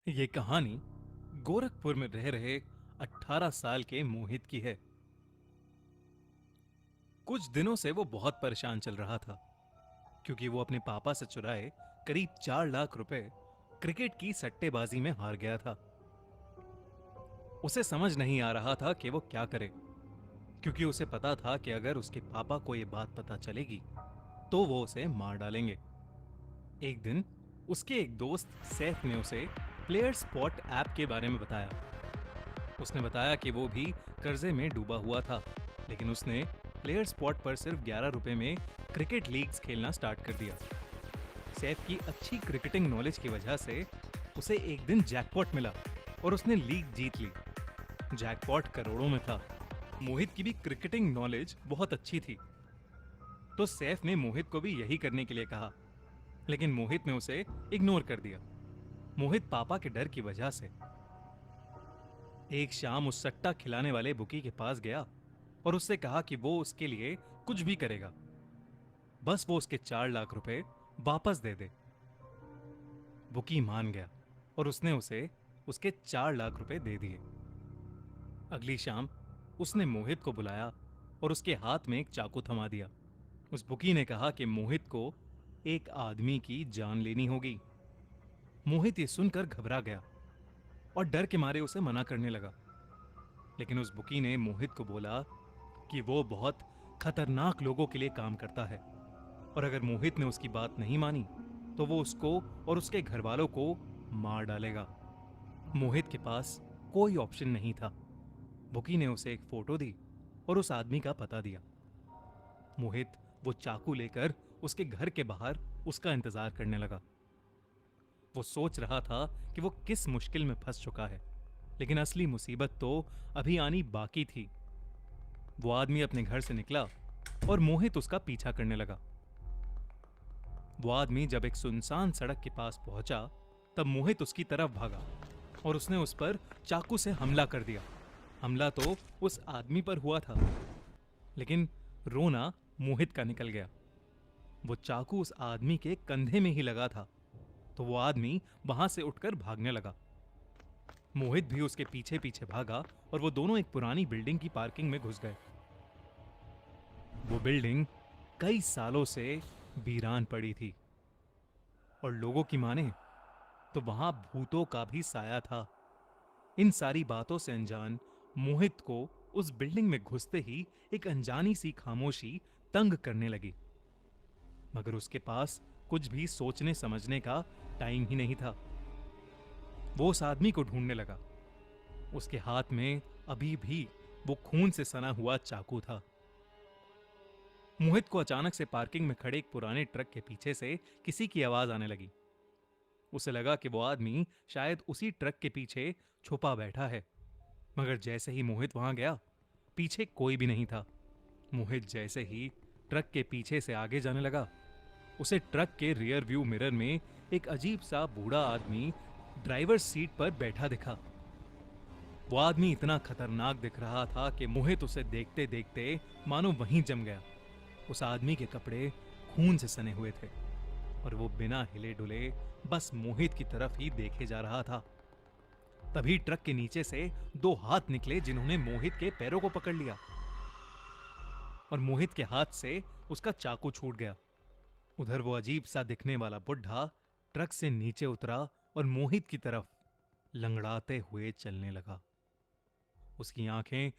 ये कहानी गोरखपुर में रह रहे 18 साल के मोहित की है। कुछ दिनों से वो बहुत परेशान चल रहा था क्योंकि वो अपने पापा से चुराए करीब 4 लाख रुपए क्रिकेट की सट्टेबाजी में हार गया था। उसे समझ नहीं आ रहा था कि वो क्या करे, क्योंकि उसे पता था कि अगर उसके पापा को ये बात पता चलेगी तो वो उसे मार डालेंगे। एक दिन उसके एक दोस्त सैफ ने उसे प्लेयर स्पॉट ऐप के बारे में बताया। उसने बताया कि वो भी कर्जे में डूबा हुआ था, लेकिन उसने प्लेयर स्पॉट पर सिर्फ 11 रुपए में क्रिकेट लीग्स खेलना स्टार्ट कर दिया। सैफ की अच्छी क्रिकेटिंग नॉलेज की वजह से उसे एक दिन जैकपॉट मिला और उसने लीग जीत ली। जैकपॉट करोड़ों में था। मोहित की भी क्रिकेटिंग नॉलेज बहुत अच्छी थी, तो सैफ ने मोहित को भी यही करने के लिए कहा, लेकिन मोहित ने उसे इग्नोर कर दिया। मोहित पापा के डर की वजह से एक शाम उस सट्टा खिलाने वाले बुकी के पास गया और उससे कहा कि वो उसके लिए कुछ भी करेगा, बस वो उसके 4 लाख रुपए वापस दे दे। बुकी मान गया और उसने उसे उसके 4 लाख रुपए दे दिए। अगली शाम उसने मोहित को बुलाया और उसके हाथ में एक चाकू थमा दिया। उस बुकी ने कहा कि मोहित को एक आदमी की जान लेनी होगी। मोहित ये सुनकर घबरा गया और डर के मारे उसे मना करने लगा, लेकिन उस बुकी ने मोहित को बोला कि वो बहुत खतरनाक लोगों के लिए काम करता है और अगर मोहित ने उसकी बात नहीं मानी तो वो उसको और उसके घर वालों को मार डालेगा। मोहित के पास कोई ऑप्शन नहीं था। बुकी ने उसे एक फोटो दी और उस आदमी का पता दिया। मोहित वो चाकू लेकर उसके घर के बाहर उसका इंतजार करने लगा। वो सोच रहा था कि वो किस मुश्किल में फंस चुका है, लेकिन असली मुसीबत तो अभी आनी बाकी थी। वो आदमी अपने घर से निकला और मोहित उसका पीछा करने लगा। वो आदमी जब एक सुनसान सड़क के पास पहुंचा तब मोहित उसकी तरफ भागा और उसने उस पर चाकू से हमला कर दिया। हमला तो उस आदमी पर हुआ था, लेकिन रोना मोहित का निकल गया। वो चाकू उस आदमी के कंधे में ही लगा था, तो वो आदमी वहां से उठकर भागने लगा। मोहित भी उसके पीछे पीछे भागा और वो दोनों एक पुरानी बिल्डिंग की पार्किंग में घुस गए। वो बिल्डिंग कई सालों से वीरान पड़ी थी और लोगों की माने तो वहां भूतों का भी साया था। इन सारी बातों से अनजान मोहित को उस बिल्डिंग में घुसते ही एक अनजानी सी खामोशी तंग करने लगी, मगर उसके पास कुछ भी सोचने समझने का टाइम ही नहीं था। वो उस आदमी को ढूंढने लगा। उसके हाथ में अभी भी वो खून से सना हुआ चाकू था। मोहित को अचानक से पार्किंग में खड़े एक पुराने ट्रक के पीछे से किसी की आवाज आने लगी। उसे लगा कि वो आदमी शायद उसी ट्रक के पीछे छुपा बैठा है, मगर जैसे ही मोहित वहां गया पीछे कोई भी नहीं था। मोहित जैसे ही ट्रक के पीछे से आगे जाने लगा, उसे ट्रक के रियर व्यू मिरर में एक अजीब सा बूढ़ा आदमी ड्राइवर सीट पर बैठा दिखा। वो आदमी इतना खतरनाक दिख रहा था कि मोहित उसे देखते देखते मानो वहीं जम गया। उस आदमी के कपड़े खून से सने हुए थे और वो बिना हिले डुले बस मोहित की तरफ ही देखे जा रहा था। तभी ट्रक के नीचे से दो हाथ निकले जिन्होंने मोहित के पैरों को पकड़ लिया और मोहित के हाथ से उसका चाकू छूट गया। उधर वो अजीब सा दिखने वाला बुढ़ा ट्रक से नीचे उतरा और मोहित की तरफ लंगड़ाते हुए चलने लगा। उसकी आंखें